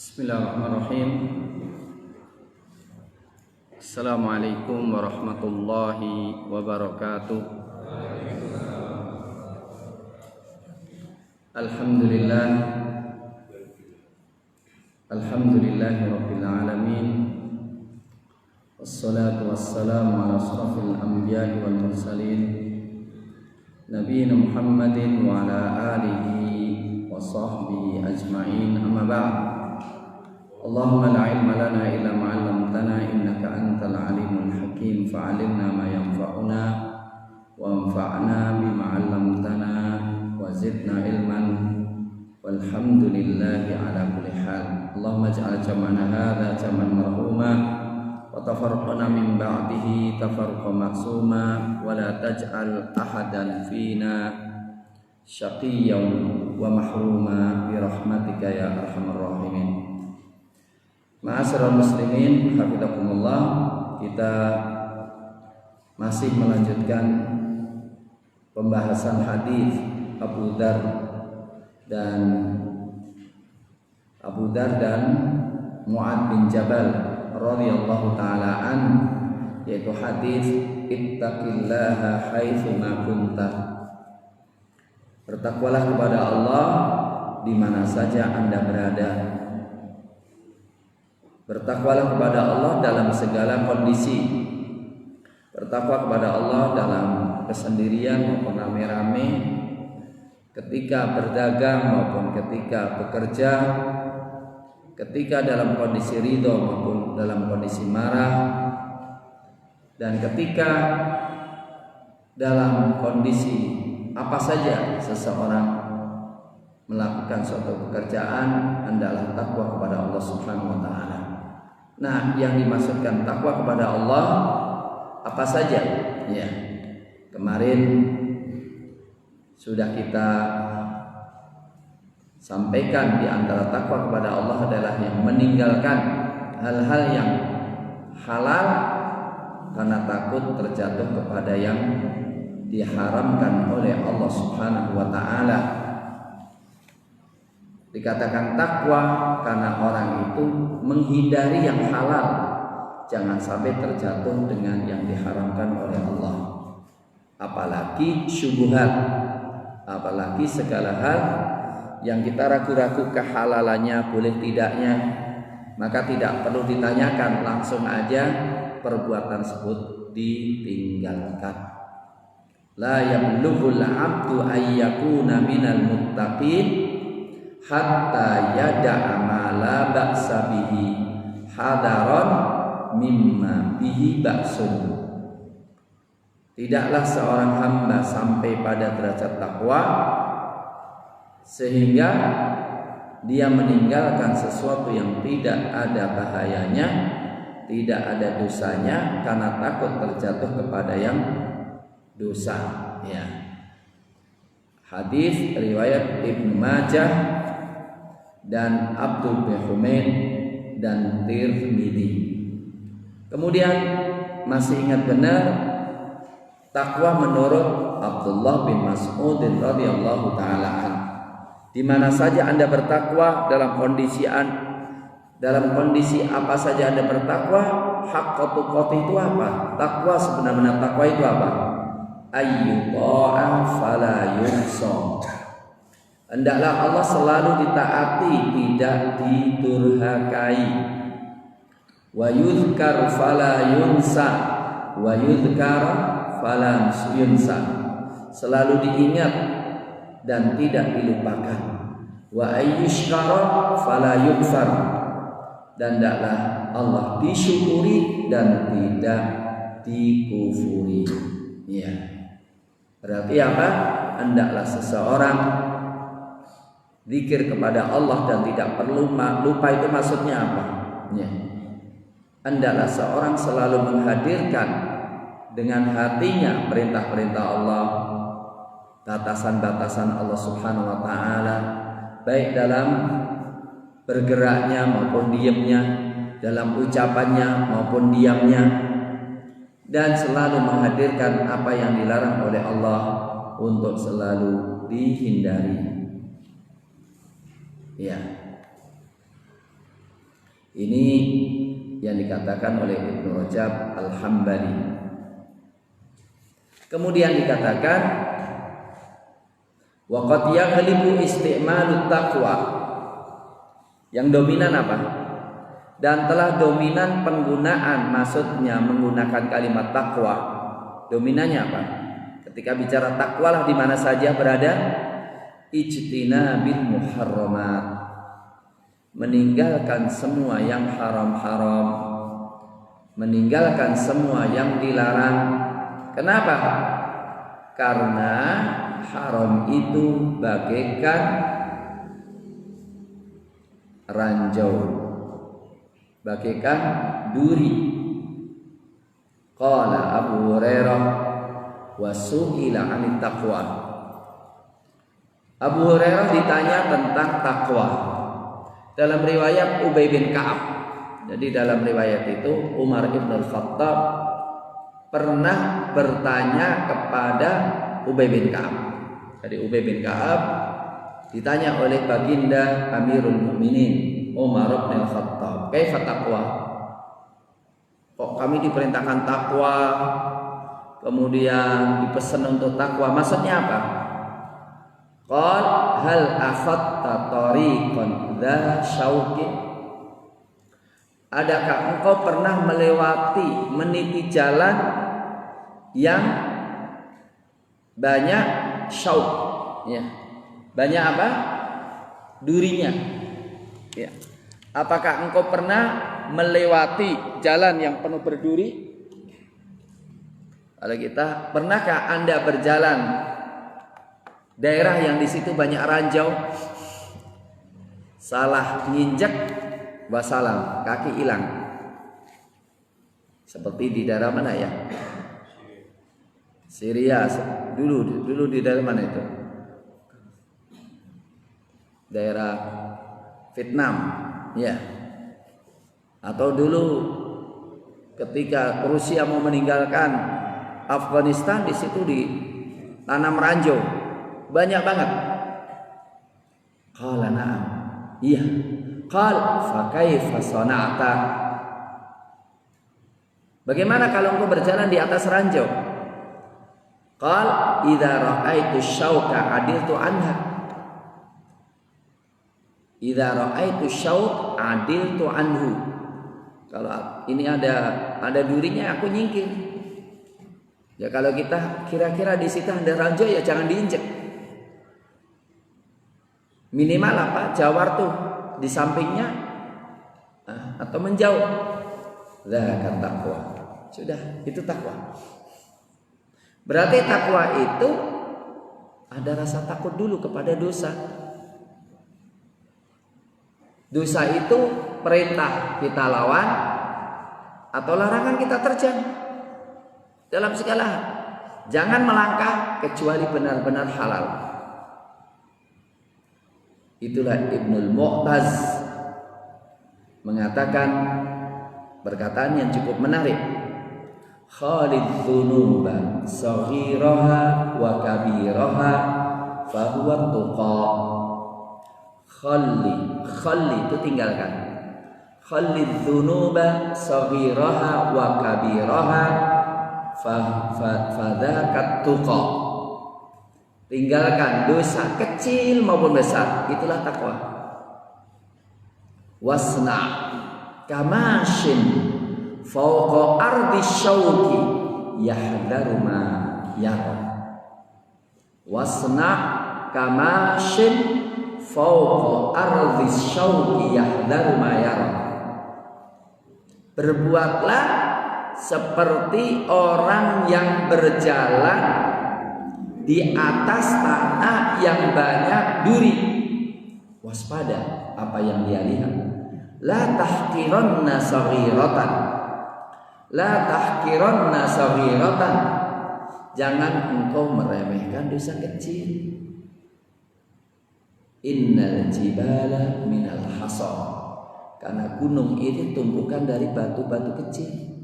Bismillahirrahmanirrahim. Assalamualaikum warahmatullahi wabarakatuh. Alhamdulillah. Alhamdulillahi rabbil alamin. Wassalatu wassalamu ala asrafil anbiya'i wal mursalin Nabiyina Muhammadin wa ala alihi wa sahbihi ajma'in, amma ba'd. Allahumma la ilma lana illa ma 'allamtana innaka antal alimul hakim fa'alimna ma yanfa'una wa anfa'na bima 'allamtana wa zidna ilman walhamdulillahi ala kulli hal. Allahumma ij'al jam'ana hadza jam'an marhuma wa tafarraqna min ba'dihi tafarruqan ma'suma wa la taj'al ahadan fina syaqiyyan wa mahruma bi rahmatika ya arhamar rahimin. Ma'asyiral muslimin, hafizakumullah. Kita masih melanjutkan pembahasan hadis Abu Dzar dan Mu'adz bin Jabal radhiyallahu taala an, yaitu hadis ittaqillaha haitsu ma kunta. Bertakwalah kepada Allah di mana saja Anda berada. Bertakwalah kepada Allah dalam segala kondisi. Bertakwa kepada Allah dalam kesendirian maupun rame-rame, ketika berdagang maupun ketika bekerja, ketika dalam kondisi ridho maupun dalam kondisi marah, dan ketika dalam kondisi apa saja seseorang melakukan suatu pekerjaan, hendaklah takwa kepada Allah Subhanahu wa taala. Nah, yang dimaksudkan takwa kepada Allah apa saja? Ya, kemarin sudah kita sampaikan, di antara takwa kepada Allah adalah yang meninggalkan hal-hal yang halal karena takut terjatuh kepada yang diharamkan oleh Allah Subhanahu wa taala. Dikatakan takwa karena orang itu menghindari yang halal, jangan sampai terjatuh dengan yang diharamkan oleh Allah. Apalagi syubhat, apalagi segala hal yang kita ragu-ragu kehalalannya, boleh tidaknya, maka tidak perlu ditanyakan, langsung aja perbuatan tersebut ditinggalkan. La yablughul 'abdu ayyakuna minal muttaqin hatta yada'a ma la ba'sa bihi hadaron mimma bihi ba'sun. Tidaklah seorang hamba sampai pada derajat takwa sehingga dia meninggalkan sesuatu yang tidak ada bahayanya, tidak ada dosanya, karena takut terjatuh kepada yang dosa. Ya. Hadis riwayat Ibnu Majah dan Abdul bin Humaid dan Tirmidzi. Kemudian masih ingat benar takwa menurut Abdullah bin Mas'ud radhiyallahu taala an. Di mana saja Anda bertakwa, dalam kondisi apa saja Anda bertakwa, haqqa tuqati itu apa? Takwa sebenarnya takwa itu apa? Ayyuta'a fala yunsa. Hendaklah Allah selalu ditaati, tidak didurhakai. Wa yuzkar fala yunsa, wa yuzkar fala yunsa. Selalu diingat dan tidak dilupakan. Wa ayyushkara fala yukfar. Dan hendaklah Allah disyukuri dan tidak dikufuri. Ya. Berarti apa? Hendaklah seseorang zikir kepada Allah dan tidak perlu lupa. Itu maksudnya apa? Ya. Hendaklah seorang selalu menghadirkan dengan hatinya perintah-perintah Allah, batasan-batasan Allah Subhanahu wa taala, baik dalam bergeraknya maupun diamnya, dalam ucapannya maupun diamnya, dan selalu menghadirkan apa yang dilarang oleh Allah untuk selalu dihindari. Ya. Ini yang dikatakan oleh Ibnu Rajab Al-Hambali. Kemudian dikatakan wa qad yaghlibu isti'malut taqwa. Yang dominan apa? Dan telah dominan penggunaan, maksudnya menggunakan kalimat takwa. Dominannya apa? Ketika bicara takwa lah di mana saja berada, ijtinabil muharramat, meninggalkan semua yang haram-haram, meninggalkan semua yang dilarang. Kenapa? Karena haram itu bagaikan ranjau, bagaikan duri. Qala Abu Hurairah wa su'ila 'anit taqwa. Abu Hurairah ditanya tentang takwa. Dalam riwayat Ubay bin Ka'ab. Jadi dalam riwayat itu Umar ibn al-Khattab pernah bertanya kepada Ubay bin Ka'ab. Jadi Ubay bin Ka'ab ditanya oleh baginda Amirul Mukminin Umar bin al-Khattab, "Kaifa taqwa?" Kok kami diperintahkan takwa, kemudian dipesan untuk takwa, maksudnya apa? Qal hal akhadta tariqan dza syauqin. Adakah engkau pernah melewati, meniti jalan yang banyak syauq, ya. Banyak apa? Durinya. Ya. Apakah engkau pernah melewati jalan yang penuh berduri? Kalau kita, pernahkah Anda berjalan daerah yang di situ banyak ranjau, salah nginjek, wassalam, kaki hilang. Seperti di daerah mana ya? Syria. Dulu di daerah mana itu? Daerah Vietnam, ya. Atau dulu ketika Rusia mau meninggalkan Afghanistan, di situ ditanam ranjau. Banyak banget. Qala na'am. Iya. Qal fa kaifa sana'ta? Bagaimana kalau engkau berjalan di atas ranjau? Qal idza ra'aitu syauqa adiltu anha. Idza ra'aitu syauq adiltu anhu. Kalau ini ada durinya, aku nyingkir. Ya kalau kita kira-kira di situ ada ranjau, ya jangan diinjek. Minimal apa? Jawar tuh di sampingnya atau menjauh. Zakat takwa. Sudah, itu takwa. Berarti takwa itu ada rasa takut dulu kepada dosa. Dosa itu perintah kita lawan atau larangan kita terjang dalam segala hal. Jangan melangkah kecuali benar-benar halal. Itulah Ibnul Mu'taz mengatakan perkataan yang cukup menarik. Khalid dzunuba saghiraha wa kabiraha fahuwa tuqa. Khalli itu tinggalkan. Khalid dzunuba saghiraha wa kabiraha fadzakat tuqa. Tinggalkan dosa kecil maupun besar, itulah takwa. Wasna kamashin fawqa ardi syauqi yahdharu ma yara. Wasna kamashin fawqa ardi syauqi yahdharu ma yara. Berbuatlah seperti orang yang berjalan di atas tanah yang banyak duri. Waspada apa yang dia lihat. La tahqiranna saghiratan. La tahqiranna saghiratan. Jangan engkau meremehkan dosa kecil. Innal jibala minal hasa. Karena gunung itu tumpukan dari batu-batu kecil.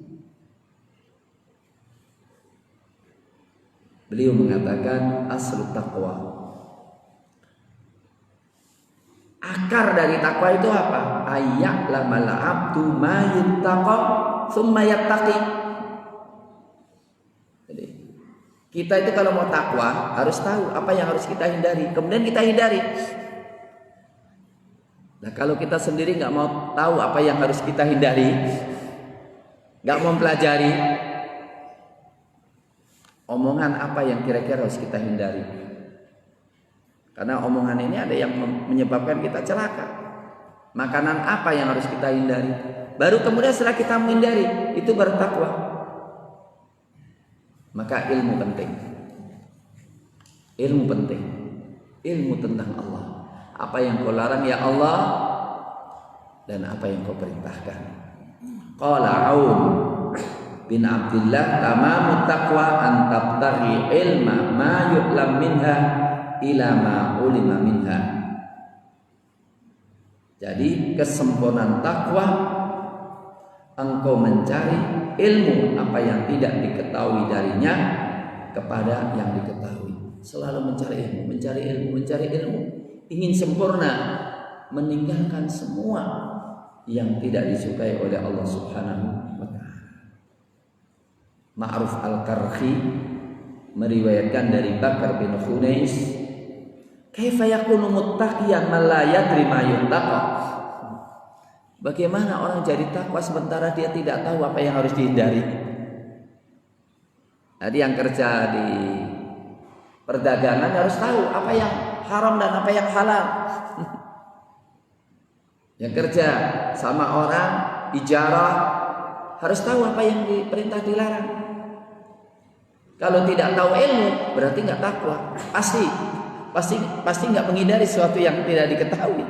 Beliau mengatakan aslu taqwa Akar dari takwa itu apa? Ayya'lamal 'abdu ma yattaqa tsumma yattaqi. Jadi kita itu kalau mau takwa harus tahu apa yang harus kita hindari, kemudian kita hindari. Nah, kalau kita sendiri nggak mau tahu apa yang harus kita hindari, nggak mau pelajari, omongan apa yang kira-kira harus kita hindari? Karena omongan ini ada yang menyebabkan kita celaka. Makanan apa yang harus kita hindari? Baru kemudian setelah kita menghindari, itu bertakwa. Maka ilmu penting. Ilmu penting. Ilmu tentang Allah. Apa yang kau larang ya Allah, dan apa yang kau perintahkan. Qala Aun bin Abdullah, tamamut taqwa an tabtaghi ilma ma yu'lam minha ila ma ulima minha. Jadi kesempurnaan takwa engkau mencari ilmu apa yang tidak diketahui darinya kepada yang diketahui. Selalu mencari ilmu, mencari ilmu, mencari ilmu. Ingin sempurna, meninggalkan semua yang tidak disukai oleh Allah Subhanahu wa ta'ala. Ma'ruf al-Karhi meriwayatkan dari Bakar bin Khunais, kaifa yakunu muttaqiyan man la yadri ma yuttaqa. Bagaimana orang jadi takwa sementara dia tidak tahu apa yang harus dihindari? Jadi yang kerja di perdagangan harus tahu apa yang haram dan apa yang halal. Yang kerja sama orang ijarah harus tahu apa yang diperintah dilarang. Kalau tidak tahu ilmu berarti nggak takwa. Pasti nggak menghindari sesuatu yang tidak diketahui.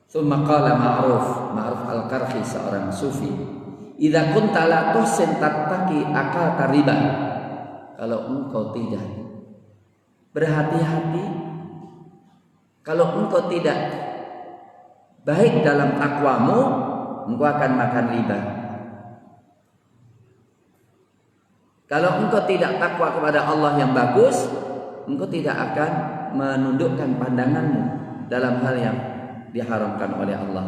Tsumma qala Ma'ruf al-Karhi, seorang sufi, idza kunta la tuhsin tattaqi akalta riba. Kalau engkau tidak berhati-hati, kalau engkau tidak baik dalam takwamu, engkau akan makan riba. Kalau engkau tidak takwa kepada Allah yang bagus, engkau tidak akan menundukkan pandanganmu dalam hal yang diharamkan oleh Allah.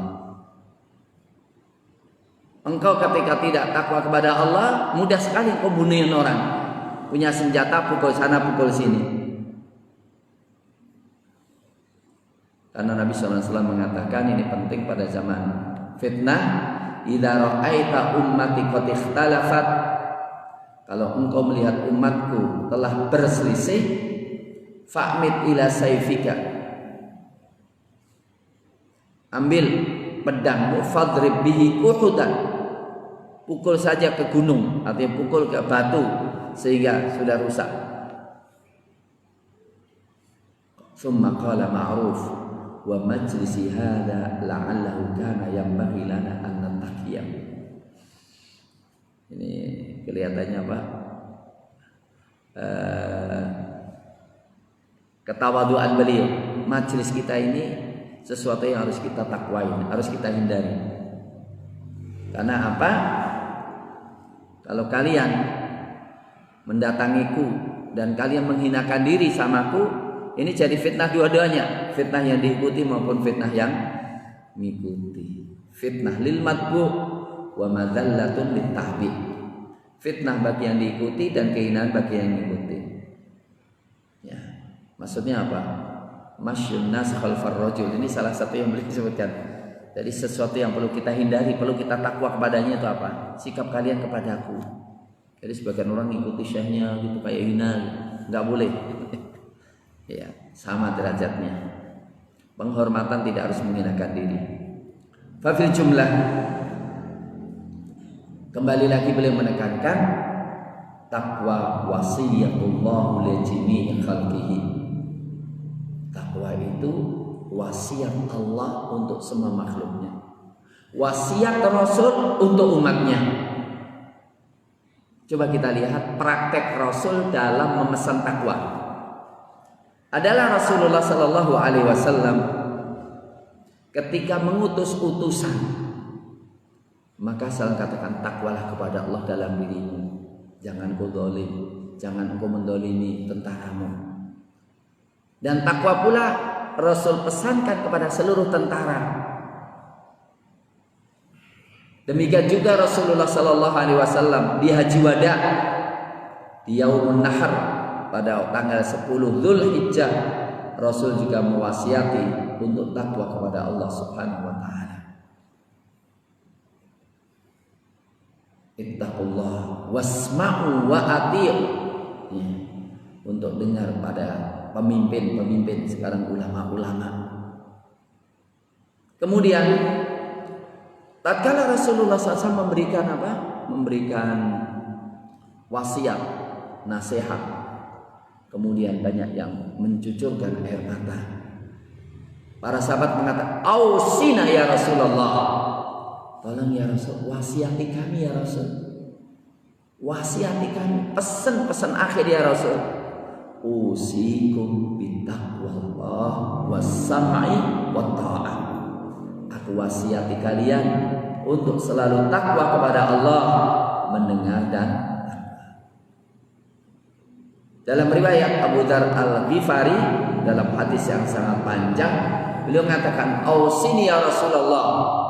Engkau ketika tidak takwa kepada Allah, mudah sekali engkau bunuhin orang. Punya senjata, pukul sana, pukul sini. Karena Nabi SAW mengatakan ini penting pada zaman fitnah. Idza ra'aita ummati qad ikhtalafat, kalau engkau melihat umatku telah berselisih, fa'mid ila sayfika, ambil pedangmu, fadrib bihi uhudan, pukul saja ke gunung, artinya pukul ke batu sehingga sudah rusak. Summa qala Ma'ruf, wa majlisi hadha la'allahu kana yanbaghi lana an nattaqiyah. Ini kelihatannya apa? Ketawaduan beliau. Majelis kita ini sesuatu yang harus kita takwain, harus kita hindari. Karena apa? Kalau kalian mendatangiku dan kalian menghinakan diri samaku, ini jadi fitnah dua-duanya, fitnah yang diikuti maupun fitnah yang mengikuti. Fitnah lil matbu wa madallatun lit tahbi. Fitnah bagi yang diikuti dan kehinaan bagi yang mengikuti. Ya, maksudnya apa? Masyun nas khalfar rajul, ini salah satu yang boleh disebutkan. Jadi sesuatu yang perlu kita hindari, perlu kita takwa kepadanya itu apa? Sikap kalian kepadaku. Jadi sebagian orang ngikuti syekhnya gitu kayak hina, nggak boleh. Ya, sama derajatnya. Penghormatan tidak harus menghinakan diri. Fafil jumlah, kembali lagi beliau menekankan takwa wasiyatullah li jami'i khalqihi. Takwa itu wasiat Allah untuk semua makhluknya, wasiat Rasul untuk umatnya. Coba kita lihat praktek Rasul dalam memesan takwa. Adalah Rasulullah Sallallahu Alaihi Wasallam ketika mengutus utusan, maka selalu katakan takwalah kepada Allah dalam dirimu, jangan kau zalim, jangan engkau mendolimi tentaramu. Dan takwa pula Rasul pesankan kepada seluruh tentara. Demikian juga Rasulullah sallallahu alaihi wasallam di Haji Wada di Yaumun Nahar pada tanggal 10 Dzulhijjah, Rasul juga mewasiati untuk takwa kepada Allah Subhanahu wa taala. Ittaqullah wasma'u wa ati'u. Untuk dengar pada pemimpin-pemimpin, sekarang ulama-ulama. Kemudian tatkala Rasulullah SAW memberikan apa? Memberikan wasiat, nasihat. Kemudian banyak yang mencucurkan air mata. Para sahabat mengatakan, "Ausina ya Rasulullah." Tolong ya Rasul, wasiati kami ya Rasul. Wasiati kami, pesan-pesan akhir ya Rasul. Usikum bittaqwallah was-sam'i wat ta'ah. Aku wasiati kalian untuk selalu takwa kepada Allah, mendengar dan dalam riwayat Abu Dzar Al-Ghifari dalam hadis yang sangat panjang, beliau mengatakan, "Ausini ya Rasulullah."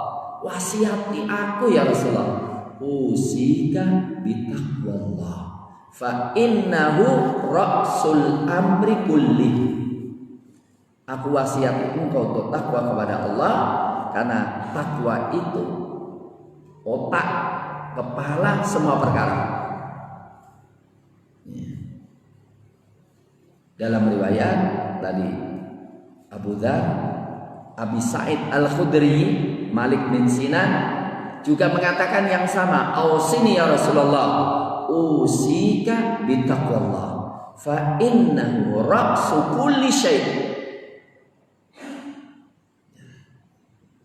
Wasiati aku ya Rasulullah. Usika bitaqwallah fa innahu ra'sul amri kulli. Aku wasiati engkau untuk takwa kepada Allah, karena takwa itu otak, kepala semua perkara. Dalam riwayat tadi Abu Dzar, Abi Sa'id Al-Khudri, Malik bin Sinan juga mengatakan yang sama. Ausini ya Rasulullah, usika bitaqwallah fa innahu ra'su kulli syai'.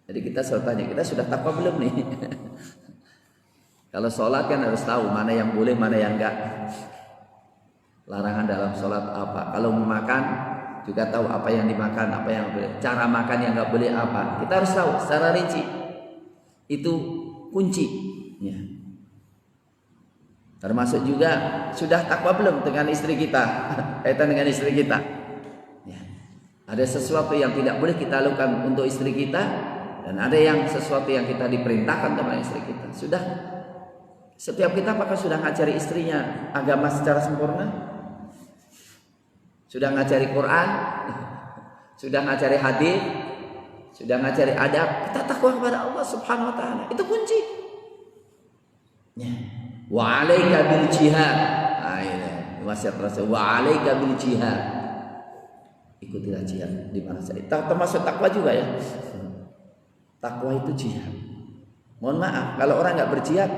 Jadi kita selalu tanya, kita sudah takwa belum nih? Kalau sholat kan harus tahu mana yang boleh, mana yang enggak. Larangan dalam sholat apa? Kalau memakan juga tahu apa yang dimakan, apa yang boleh. Cara makan yang enggak boleh apa? Kita harus tahu secara rinci. Itu kunci. Ya. Termasuk juga sudah takwa belum dengan istri kita, kaitan dengan istri kita. Ya. Ada sesuatu yang tidak boleh kita lakukan untuk istri kita, dan ada yang sesuatu yang kita diperintahkan kepada istri kita. Sudah, setiap kita apakah sudah ngajari istrinya agama secara sempurna? Sudah ngajari Quran? Sudah ngajari hadis? Sudah ngajari adab? Kita takwa kepada Allah Subhanahu wa taala. Itu kunci. Ya. Wa 'alaika bil jihad. Wasiat Rasul, wa 'alaika bil jihad. Ikutilah jihad di mana saja. Termasuk takwa juga ya. Takwa itu jihad. Mohon maaf, kalau orang enggak berjihad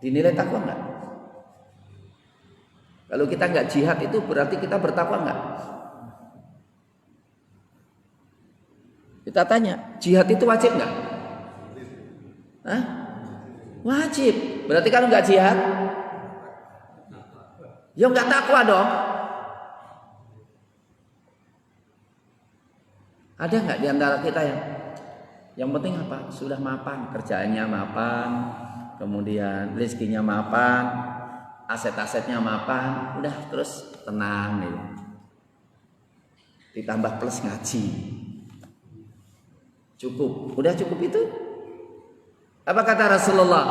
dinilai takwa enggak? Kalau kita enggak jihad itu berarti kita bertakwa enggak? Kita tanya, jihad itu wajib enggak? Hah? Wajib. Berarti kalau enggak jihad, ya enggak takwa dong. Ada enggak di antara kita yang penting apa? Sudah mapan, kerjaannya mapan, kemudian rezekinya mapan, aset-asetnya mapan, udah terus tenang nih. Ditambah plus ngaji. Cukup, udah cukup itu. Apa kata Rasulullah?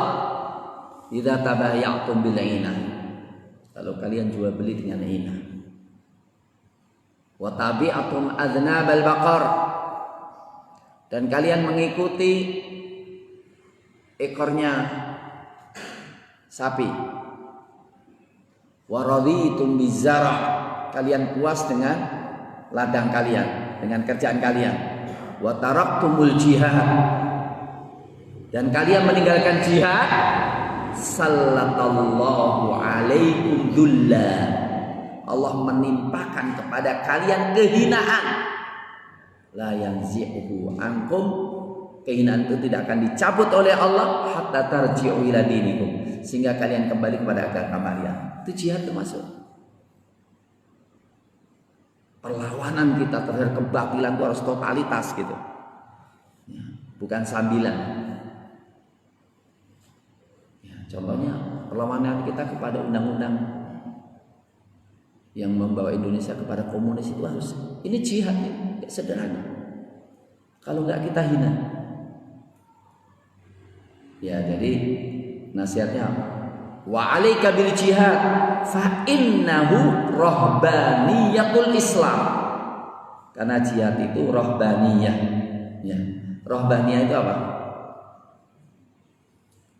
Idza tabayatum bil inah. Kalau kalian jual beli dengan inah. Wa tabi'atum adnabal baqar. Dan kalian mengikuti ekornya sapi. Wa raditum bizara. Kalian puas dengan ladang kalian, dengan kerjaan kalian. Wa taraktumul jihad. Dan kalian meninggalkan jihad. Sallallahu alaikum dhulla. Allah menimpakan kepada kalian kehinaan. La yanzi'uhu ankum. Kehinaan itu tidak akan dicabut oleh Allah hatta tarji'u ila dinikum, sehingga kalian kembali kepada agama kalian. Itu jihad termasuk. Perlawanan kita terhadap kebatilan itu harus totalitas gitu. Ya, bukan sambilan. Ya, contohnya perlawanan kita kepada undang-undang yang membawa Indonesia kepada komunis itu harus, ini jihad ya, sederhana. Kalau nggak kita hina. Ya, jadi nasihatnya wa 'alaika bil jihad fa innahu rahbaniyatul Islam. Karena jihad itu rahbaniyah. Ya. Rahbaniyah itu apa?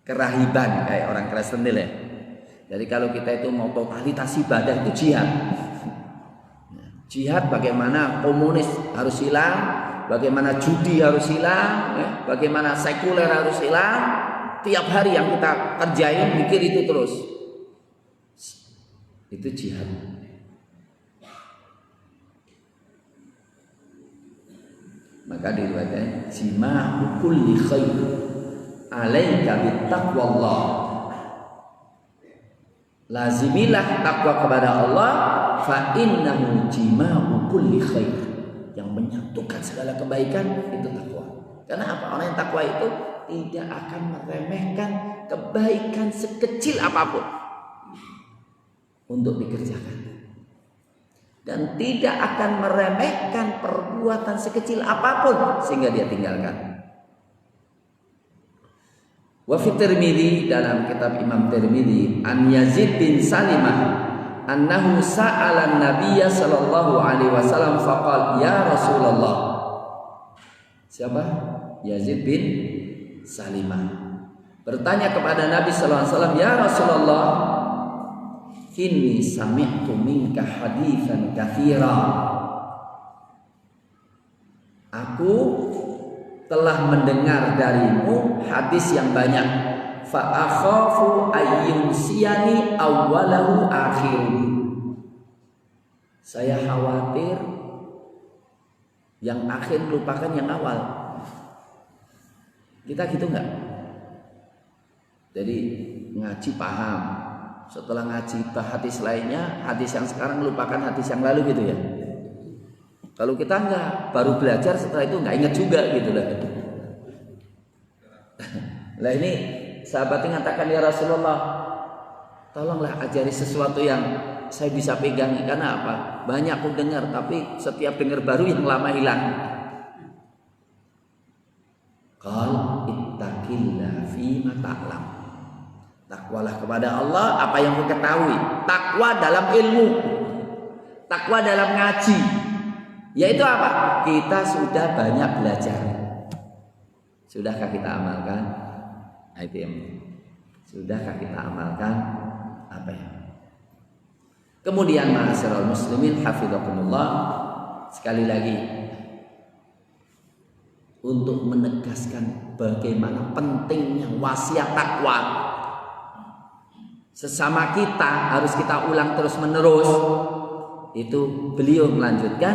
Kerahiban, kayak orang Kristen ya. Jadi kalau kita itu mau totalitas ibadah itu jihad. Jihad bagaimana komunis harus hilang, bagaimana judi harus hilang, ya, bagaimana sekuler harus hilang. Tiap hari yang kita kerjain pikir itu terus. Itu jihad. Maka diriwayatkan jima'u kulli khair 'alaika bittaqwallah. Lazimilah takwa kepada Allah, fa innahu jima'u kulli khair. Yang menyatukan segala kebaikan itu takwa. Karena apa? Orang yang takwa itu tidak akan meremehkan kebaikan sekecil apapun untuk dikerjakan. Dan tidak akan meremehkan perbuatan sekecil apapun sehingga dia tinggalkan. Wa fi Tirmidzi, dalam kitab Imam Tirmidzi, an Yazid bin Salimah annahu sa'ala an-nabiy sallallahu alaihi wasallam faqala ya Rasulullah. Siapa? Yazid bin Salimah bertanya kepada Nabi sallallahu alaihi wasallam, ya Rasulullah, inni sami'tu minka haditsan katsira. Aku telah mendengar darimu hadis yang banyak. Fa akhafu ayyunsiyani awwalahu akhiruhu. Saya khawatir yang akhir lupakan yang awal. Kita gitu enggak? Jadi ngaji paham, setelah ngaji hadis lainnya, hadis yang sekarang melupakan hadis yang lalu gitu ya. Kalau kita enggak, baru belajar setelah itu enggak ingat juga gitu lah. Lah ini sahabatnya mengatakan, ya Rasulullah, tolonglah ajari sesuatu yang saya bisa pegang. Karena apa? Banyak aku dengar, tapi setiap dengar baru yang lama hilang. Qal ittaqillah fima ta'lam. Takwalah kepada Allah apa yang kau ketahui. Takwa dalam ilmu, takwa dalam ngaji. Yaitu apa? Kita sudah banyak belajar. Sudahkah kita amalkan? ITM. Sudahkah kita amalkan apa ya? Kemudian ma'asyiral muslimin hafizakumullah, sekali lagi untuk menegaskan bagaimana pentingnya wasiat takwa. Sesama kita harus kita ulang terus menerus. Itu beliau melanjutkan,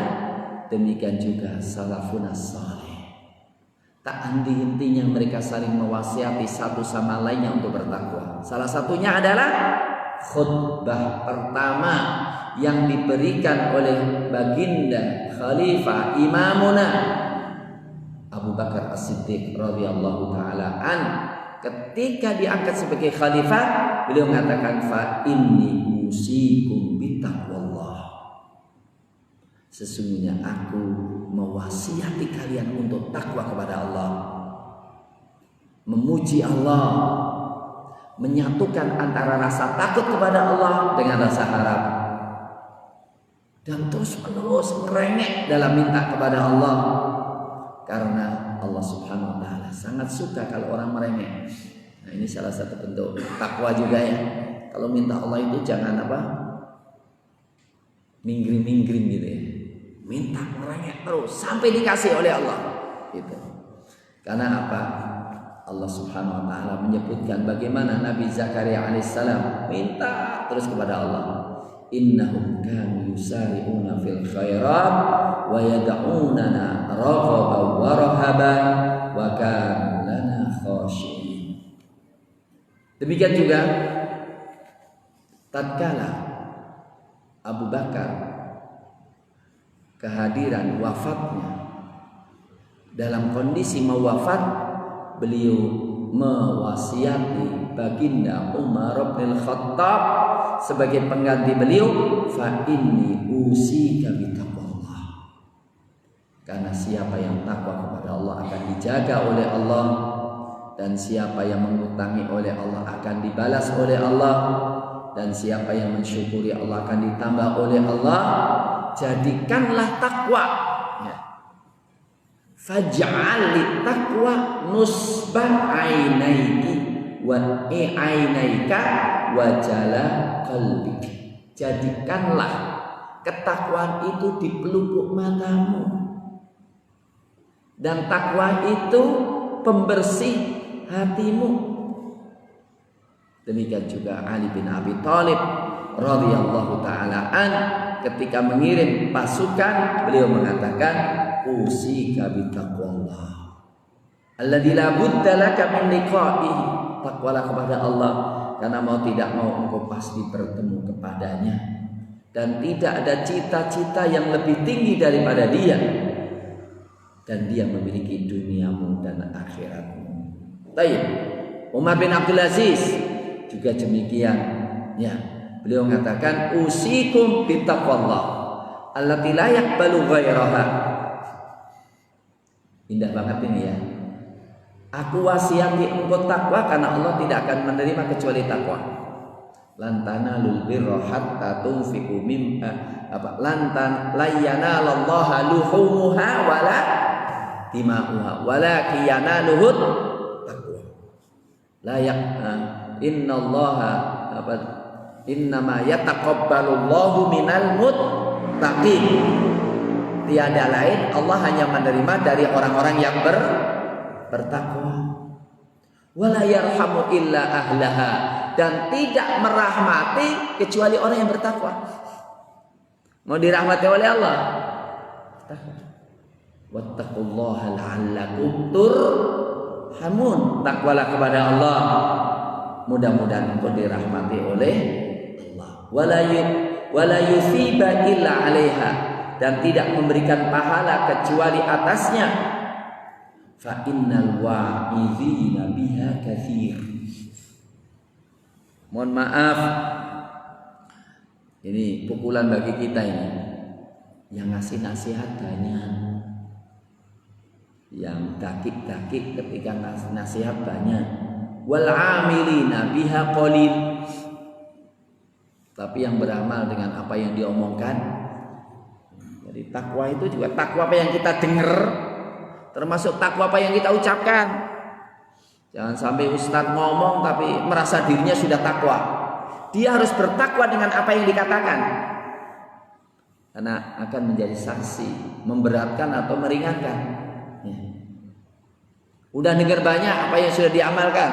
demikian juga salafun saleh. Tak henti-hentinya mereka saling mewasiati satu sama lainnya untuk bertakwa. Salah satunya adalah khutbah pertama yang diberikan oleh baginda Khalifah Imamuna Abu Bakar As-Siddiq radhiyallahu taala an. Ketika diangkat sebagai khalifah, beliau mengatakan, fa inni usikum bitaqwallah. Sesungguhnya aku mewasiati kalian untuk takwa kepada Allah, memuji Allah, menyatukan antara rasa takut kepada Allah dengan rasa harap, dan terus menerus merengek dalam minta kepada Allah. Karena Allah Subhanahu wa taala sangat suka kalau orang merengek. Nah, ini salah satu bentuk takwa juga ya. Kalau minta Allah itu jangan apa? Minggring-minggring gitu ya. Minta merengek terus sampai dikasih oleh Allah. Gitu. Karena apa? Allah Subhanahu wa taala menyebutkan bagaimana Nabi Zakaria alaihissalam minta terus kepada Allah. Innahum kanu yusari'una fil khairat wa yad'unana raghaban wa rahaban wa kanu lana khashi'in. Demikian juga tatkala Abu Bakar kehadiran wafatnya, dalam kondisi mau wafat, beliau mewasiati baginda Umar bin Khattab sebagai pengganti beliau, fa inni usika bitaqwallah. Karena siapa yang takwa kepada Allah akan dijaga oleh Allah, dan siapa yang mengutangi oleh Allah akan dibalas oleh Allah, dan siapa yang mensyukuri Allah akan ditambah oleh Allah. Jadikanlah takwa, ya. Faj'al taqwa nusba ainaiki wa ainaika wa jala qalbik. Jadikanlah ketakwaan itu di pelupuk matamu, dan takwa itu pembersih hatimu. Demikian juga Ali bin Abi Thalib radhiyallahu taala an, ketika mengirim pasukan, beliau mengatakan, usika bitaqwallah alladzi la budda laka min liqa'ihi. Takwalah kepada Allah, karena mau tidak mau engkau pasti bertemu kepadanya, dan tidak ada cita-cita yang lebih tinggi daripada dia, dan dia memiliki duniamu dan akhiratmu. Baik, Umar bin Abdul Aziz juga demikian, ya. Beliau mengatakan, usikum bitaqwallah allati la yaqbalu ghairaha. Indah banget ini, ya. Aku wasiati engkau takwa, karena Allah tidak akan menerima kecuali takwa. Lan tanalul birra hatta tunfiqu mimma la yanalallaha luhumuha wala dima'uha walakin yanaluhu taqwa. La innallaha innama yataqabbalullahu minal muttaqin. Tiada lain, Allah hanya menerima dari orang-orang yang bertakwa. Wala yarhamu illa ahlaha, dan tidak merahmati kecuali orang yang bertakwa. Mau dirahmati oleh Allah, wattaqullaha la'allakum turhamun. Takwalah kepada Allah, mudah-mudahan engkau dirahmati oleh Allah. Wala yusiba illa 'alaiha, dan tidak memberikan pahala kecuali atasnya. Fa innal wa'izina biha katsir. Mohon maaf, ini pukulan bagi kita ini. Yang ngasih nasihat banyak, yang dakik-dakik ketika ngasih nasihat banyak. Wal 'amilina biha qalil. Tapi yang beramal dengan apa yang diomongkan. Jadi takwa itu juga takwa apa yang kita dengar, termasuk takwa apa yang kita ucapkan. Jangan sampai ustadz ngomong tapi merasa dirinya sudah takwa. Dia harus bertakwa dengan apa yang dikatakan, karena akan menjadi saksi, memberatkan atau meringankan. Ya. Udah dengar banyak apa yang sudah diamalkan.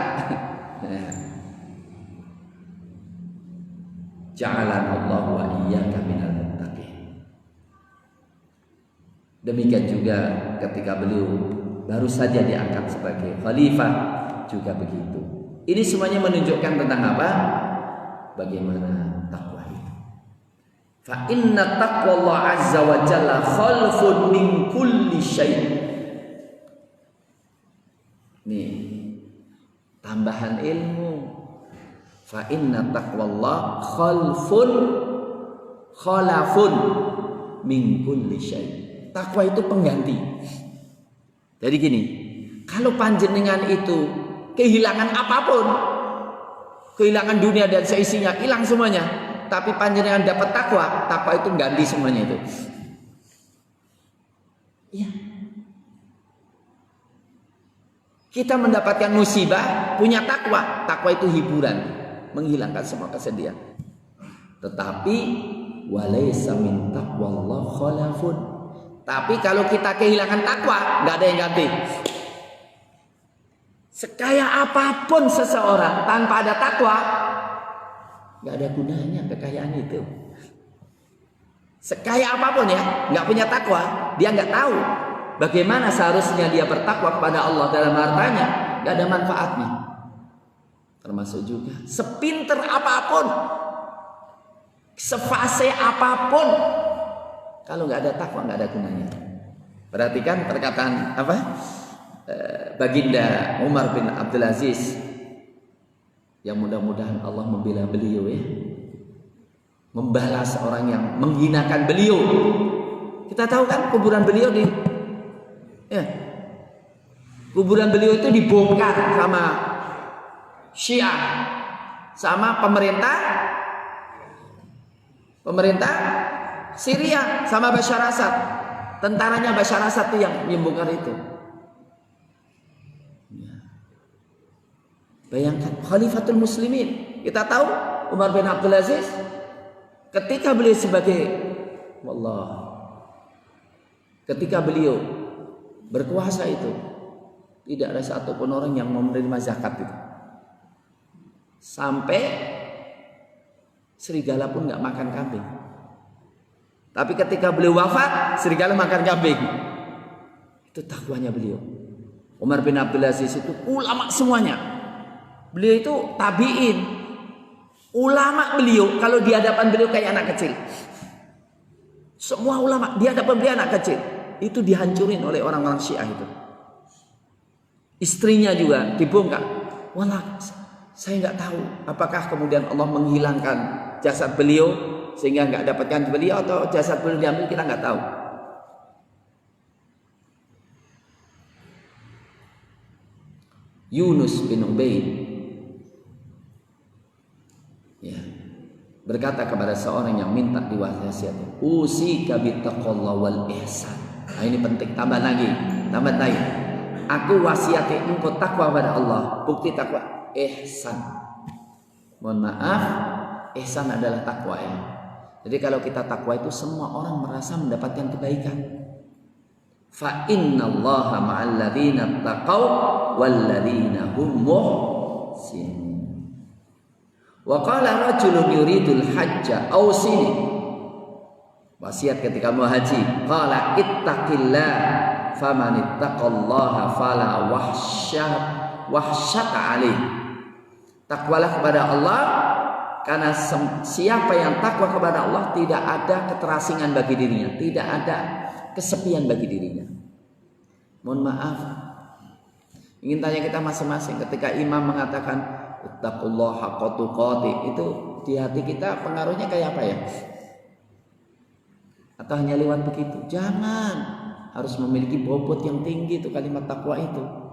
Ja'alanallahu wa iyyaka minal muttaqin. Demikian juga ketika beliau baru saja diangkat sebagai khalifah, juga begitu. Ini semuanya menunjukkan tentang apa? Bagaimana takwa itu. Fa inna taqwallah azza wa jalla khalfun min kulli syai'. Nih, tambahan ilmu. Fa inna taqwallah khalafun min kulli syai'. Takwa itu pengganti. Jadi gini, kalau panjenengan itu kehilangan apapun, kehilangan dunia dan seisinya, hilang semuanya, tapi panjenengan dapat takwa, takwa itu ganti semuanya itu. Iya. Kita mendapatkan musibah, punya takwa, takwa itu hiburan, menghilangkan semua kesedihan. Tetapi walaysa min taqwallah khalafun. Tapi kalau kita kehilangan takwa, nggak ada yang ganti. Sekaya apapun seseorang tanpa ada takwa, nggak ada gunanya kekayaan itu. Sekaya apapun ya, nggak punya takwa, dia nggak tahu bagaimana seharusnya dia bertakwa kepada Allah dalam hartanya, nggak ada manfaatnya. Termasuk juga sepinter apapun, sefase apapun, kalau nggak ada takwa nggak ada gunanya. Perhatikan perkataan apa? Baginda Umar bin Abdul Aziz, yang mudah-mudahan Allah membela beliau ya. membalas orang yang menghinakan beliau. Kita tahu kan kuburan beliau kuburan beliau itu dibongkar sama Syiah, sama pemerintah Syria, sama Bashar Assad. Tentaranya Bashar Assad itu yang membongkar itu. Bayangkan Khalifatul Muslimin. Kita tahu Umar bin Abdul Aziz ketika beliau ketika beliau berkuasa itu, tidak ada satupun orang yang mau menerima zakat itu. Sampai serigala pun nggak makan kambing. Tapi ketika beliau wafat, serigala makan kambing. Itu takwanya beliau. Umar bin Abdul Aziz itu ulama semuanya. Beliau itu tabi'in. Ulama beliau, kalau di hadapan beliau kayak anak kecil. Semua ulama di hadapan beliau anak kecil. Itu dihancurin oleh orang-orang Syiah itu. Istrinya juga dibongkar. Walah, saya nggak tahu apakah kemudian Allah menghilangkan jasad beliau sehingga nggak dapatkan beliau, atau jasad beliau diambil, kita nggak tahu. Yunus bin Ubaid berkata kepada seorang yang minta diwasiati, usika bittaqallah wal ihsan. Nah, ini penting, tambah lagi. Aku wasiati engkau takwa pada Allah. Bukti takwa ihsan. Mohon maaf, ihsan adalah takwa ya. Jadi kalau kita takwa itu semua orang merasa mendapatkan kebaikan. Fa innallaha ma'al ladzina taqaw wal ladzina hum muhsinun. Wa qala rajulun yuridul hajja ausini. Wasiat ketika mau haji, qala ittaqillah faman ittaqallaha fala wahsyata alaih. Takwalah kepada Allah, karena siapa yang takwa kepada Allah tidak ada keterasingan bagi dirinya, tidak ada kesepian bagi dirinya. Mohon maaf, ingin tanya kita masing-masing, ketika imam mengatakan ittaqullaha haqqa tuqatih, itu di hati kita pengaruhnya kayak apa ya? Atau hanya lewat begitu? Jangan, harus memiliki bobot yang tinggi itu kalimat takwa itu.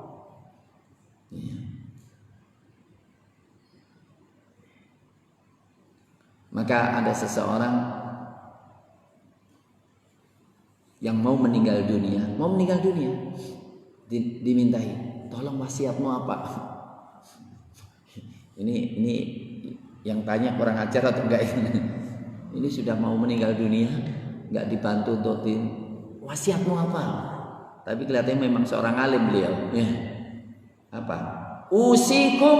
Maka ada seseorang yang mau meninggal dunia, dimintai, tolong wasiatmu apa? Ini yang tanya kurang ajar atau enggak ini? Ini sudah mau meninggal dunia, enggak dibantu untuk wasiatmu apa? Tapi kelihatannya memang seorang alim beliau. Apa? Usikum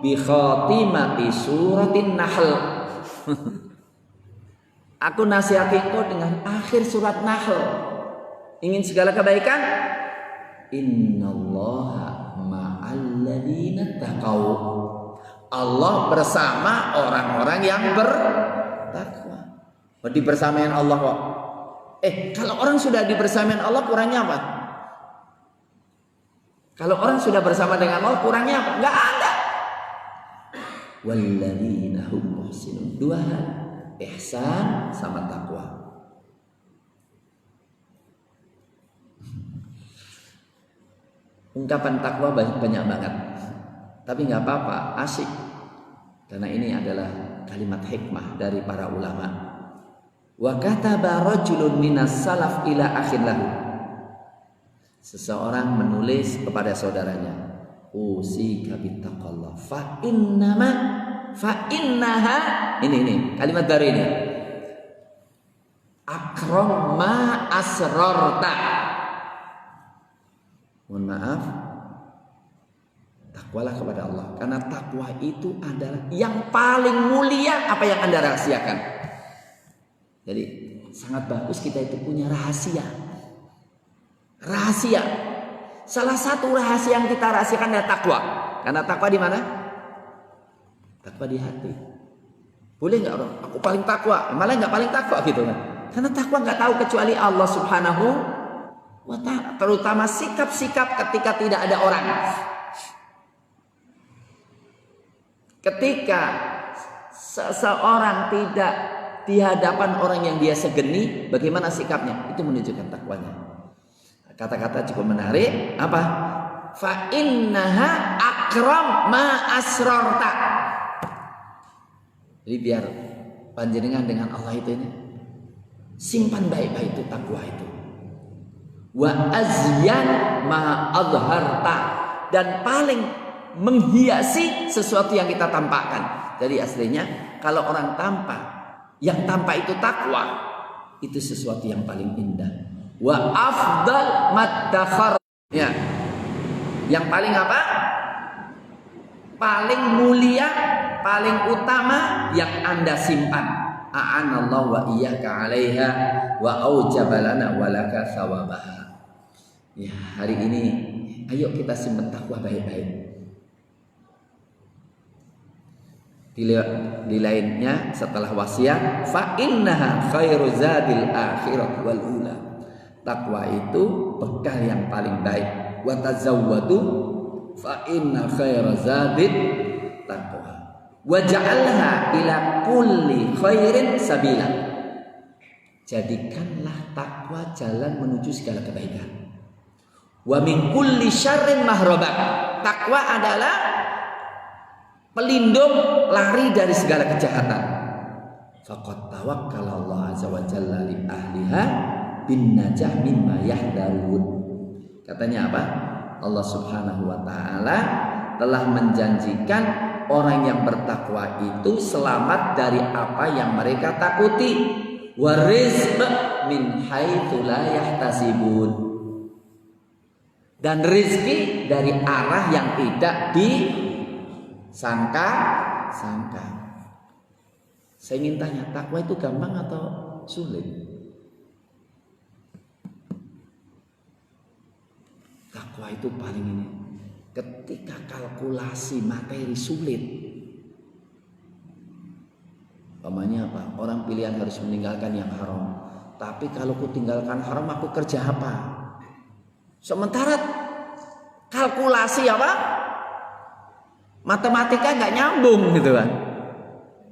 bi khatimati suratin Nahl. Aku nasihati engkau dengan akhir surat Nahl. Ingin segala kebaikan? Innallaha ma'al ladzina taqaw. Allah bersama orang-orang yang bertakwa. Dibersamain Allah kok. Kalau orang sudah dibersamain Allah, kurangnya apa? Kalau orang sudah bersama dengan Allah, kurangnya apa? Enggak ada. Walladzina hum muhsinun. Dua hal, ihsan sama takwa. Ungkapan takwa banyak banget, tapi nggak apa-apa, asik, karena ini adalah kalimat hikmah dari para ulama. Wa kataba rajulun minas salaf ila akhin lahu. Seseorang menulis kepada saudaranya, usika bittaqallah fa innaha ini kalimat baru ini, akram ma asrarta. Mohon maaf, takwalah kepada Allah, karena takwa itu adalah yang paling mulia apa yang Anda rahasiakan. Jadi sangat bagus kita itu punya rahasia. Salah satu rahasia yang kita rahasiakan adalah takwa. Karena takwa di mana? Takwa di hati. Boleh nggak orang? Aku paling takwa, malah nggak paling takwa gitu kan? Karena takwa nggak tahu kecuali Allah Subhanahu wa ta'ala. Terutama sikap-sikap ketika tidak ada orang. Ketika seseorang tidak di hadapan orang yang dia segeni, bagaimana sikapnya? Itu menunjukkan takwanya. Kata-kata cukup menarik. Apa? Fa innaha akram ma asrarta. Jadi biar panjenengan dengan Allah itu ini simpan baik-baik itu takwa itu. Wa azyan ma adharta, dan paling menghiasi sesuatu yang kita tampakkan. Jadi aslinya kalau orang tampak, yang tampak itu takwa, itu sesuatu yang paling indah. Wa afdal maddakhar, ya. Yang paling apa? Paling mulia, paling utama yang Anda simpan. A'anallahu wa iyyaka 'alaiha wa aujabalana walaka thawabaha. Ya, hari ini ayo kita simpan takwa baik-baik. Di lainnya setelah wasiat, fa innaha khairu zadil akhirah wal ula. Takwa itu bekal yang paling baik. Wa tazawwadu fa inna khaira zadid taqwa. Wa ja'alha ila kulli khairin sabila. Jadikanlah takwa jalan menuju segala kebaikan. Wa min kulli syarrin mahrabak. Takwa adalah pelindung, lari dari segala kejahatan. Faqad tawakkala Allah azza wa jalla li ahliha bin najah mimma yahdarun. Katanya apa? Allah subhanahu wa ta'ala telah menjanjikan orang yang bertakwa itu selamat dari apa yang mereka takuti. Wa rizq min haitsu la yahtasibun, dan rezeki dari arah yang tidak disangka-sangka. Saya ingin tanya, takwa itu gampang atau sulit? Takwa itu paling ini. Ketika kalkulasi materi sulit. Umpamanya apa? Orang pilihan harus meninggalkan yang haram. Tapi kalau aku tinggalkan haram, aku kerja apa? Sementara kalkulasi apa? Matematika nggak nyambung gitu kan.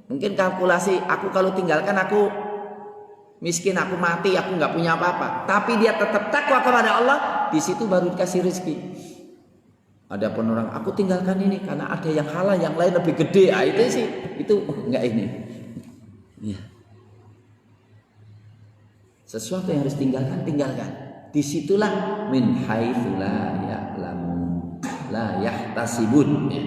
Mungkin kalkulasi aku kalau tinggalkan aku miskin, aku mati, aku nggak punya apa-apa. Tapi dia tetap takwa kepada Allah, di situ baru dikasih rezeki. Adapun orang, aku tinggalkan ini karena ada yang halal, yang lain lebih gede. Ah, itu sih, itu nggak ini. Ya. Sesuatu yang harus tinggalkan. Disitulah min haitsu la ya'lamun, la yahtasibun. Ya.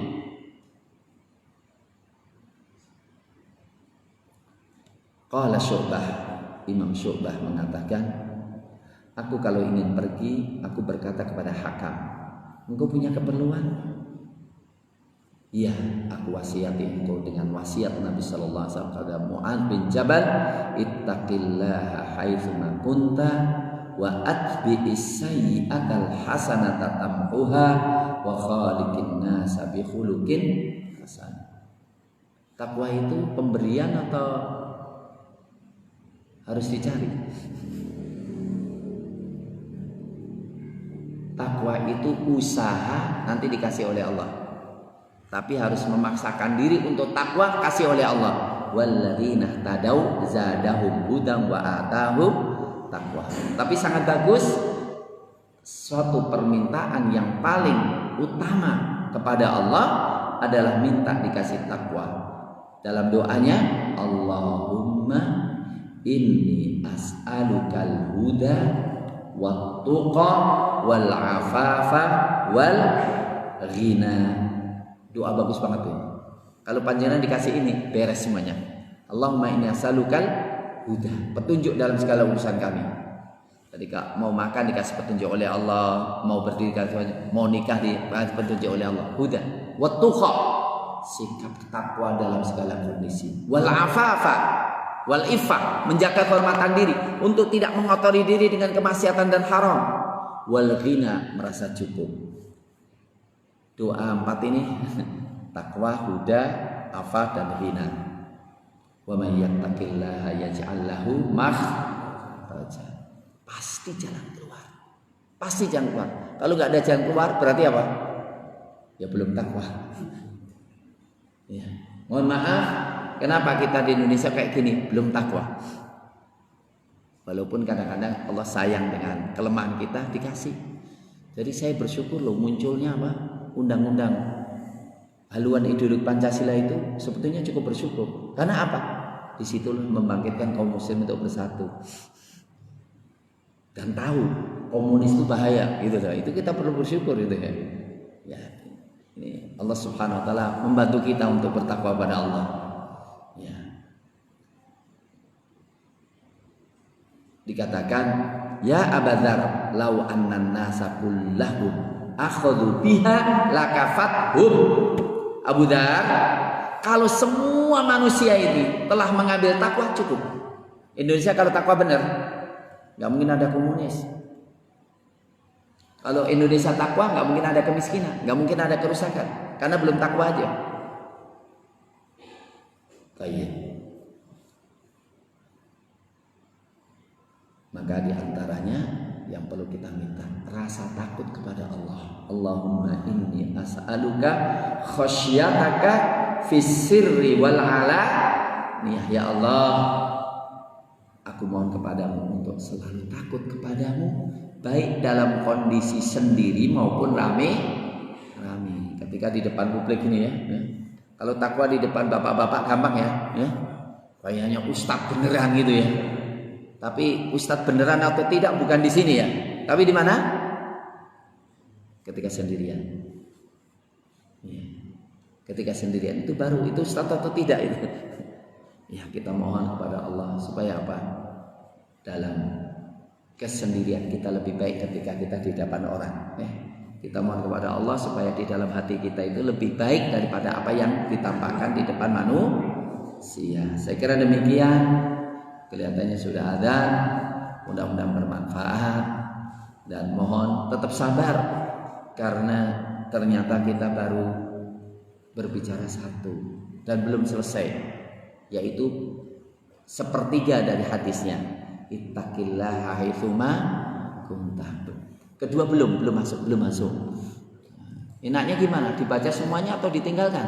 Qala Syu'bah, Imam Syu'bah mengatakan, aku kalau ingin pergi, aku berkata kepada Hakam, engkau punya keperluan? Iya, aku wasiati engkau dengan wasiat Nabi sallallahu alaihi wasallam kepada Mu'adz bin Jabal, ittaqillaha haitsu ma kunta wa atbi'is sayyi'atal hasanata tamhuha wa khaliqin nasa bi khuluqin hasan. Takwa itu pemberian atau harus dicari? Takwa itu usaha, nanti dikasih oleh Allah. Tapi harus memaksakan diri untuk takwa, kasih oleh Allah. Walladzina tadau zadahum hudan wa atahum taqwa. Tapi sangat bagus, suatu permintaan yang paling utama kepada Allah adalah minta dikasih takwa. Dalam doanya, Allahumma inni as'alukal huda wat tuqa wal afafa wal ghina. Doa bagus banget ini. Kalau panjenengan dikasih ini, beres semuanya. Allahumma inni as'alukal huda, petunjuk dalam segala urusan kami. Ketika mau makan dikasih petunjuk oleh Allah, mau berdiri dikasih, mau nikah dikasih petunjuk oleh Allah. Huda, wat tuqa, sikap takwa dalam segala kondisi. Wal afafa, wal iffah, menjaga kehormatan diri untuk tidak mengotori diri dengan kemaksiatan dan haram. Wal ghina, merasa cukup. Doa 4 ini, takwa, huda, afaf dan ghina. Wa may yattaqillaha yaj'al lahu makhraja. Pasti jalan keluar. Pasti jalan keluar. Kalau nggak ada jalan keluar berarti apa? Ya belum takwa. Ya. Mohon maaf, Kenapa kita di Indonesia kayak gini? Belum takwa. Walaupun kadang-kadang Allah sayang dengan kelemahan kita, dikasih. Jadi saya bersyukur loh munculnya apa? Undang-undang haluan ideologi Pancasila itu sebetulnya cukup bersyukur. Karena apa? Di situ membangkitkan kaum muslim untuk bersatu. Dan tahu komunis itu bahaya gitu loh. Itu kita perlu bersyukur gitu ya. Ya, ini Allah Subhanahu wa taala membantu kita untuk bertakwa pada Allah. Ya. Dikatakan, ya Abadzar, lau annan nasa kullahum akhadhu biha lakafathum. Abu Dzar, kalau semua manusia ini telah mengambil takwa cukup. Indonesia kalau takwa benar, nggak mungkin ada komunis. Kalau Indonesia takwa, nggak mungkin ada kemiskinan, nggak mungkin ada kerusakan, karena belum takwa aja. Kayak. Maka diantaranya yang perlu kita minta rasa takut kepada Allah. Allahumma inni as'aluka khasyataka fis sirri wal ala. Ya Allah, aku mohon kepadamu untuk selalu takut kepadamu, baik dalam kondisi sendiri maupun rame. Ketika di depan publik ini ya. Kalau takwa di depan bapak-bapak gampang ya. Kayaknya ustadz beneran gitu ya. Tapi ustadz beneran atau tidak bukan di sini ya. Tapi di mana? Ketika sendirian. Ya. Ketika sendirian itu baru itu ustadz atau tidak itu. Ya, kita mohon kepada Allah supaya apa? Dalam kesendirian kita lebih baik ketika kita di depan orang. Kita mohon kepada Allah supaya di dalam hati kita itu lebih baik daripada apa yang ditampakkan di depan manusia. Saya kira demikian. Kelihatannya sudah azan, mudah-mudahan bermanfaat dan mohon tetap sabar karena ternyata kita baru berbicara satu dan belum selesai, yaitu sepertiga dari hadisnya. Ittaqillaha haitsuma kunta. Kedua belum masuk. Enaknya gimana? Dibaca semuanya atau ditinggalkan?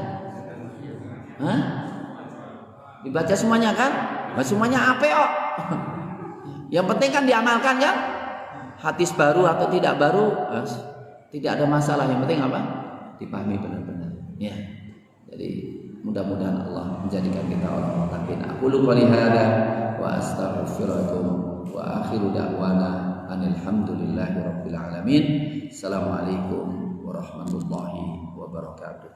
Hah? Dibaca semuanya kan? Semuanya apa kok? Yang penting kan diamalkan kan? Hadis baru atau tidak baru, tidak ada masalah. Yang penting apa? Dipahami benar-benar. Ya. Jadi mudah-mudahan Allah menjadikan kita orang muttaqin. Aqulu qouli hadza wa astaghfirukum wa akhiru da'wana alhamdulillahirabbil alamin. Assalamualaikum warahmatullahi wabarakatuh.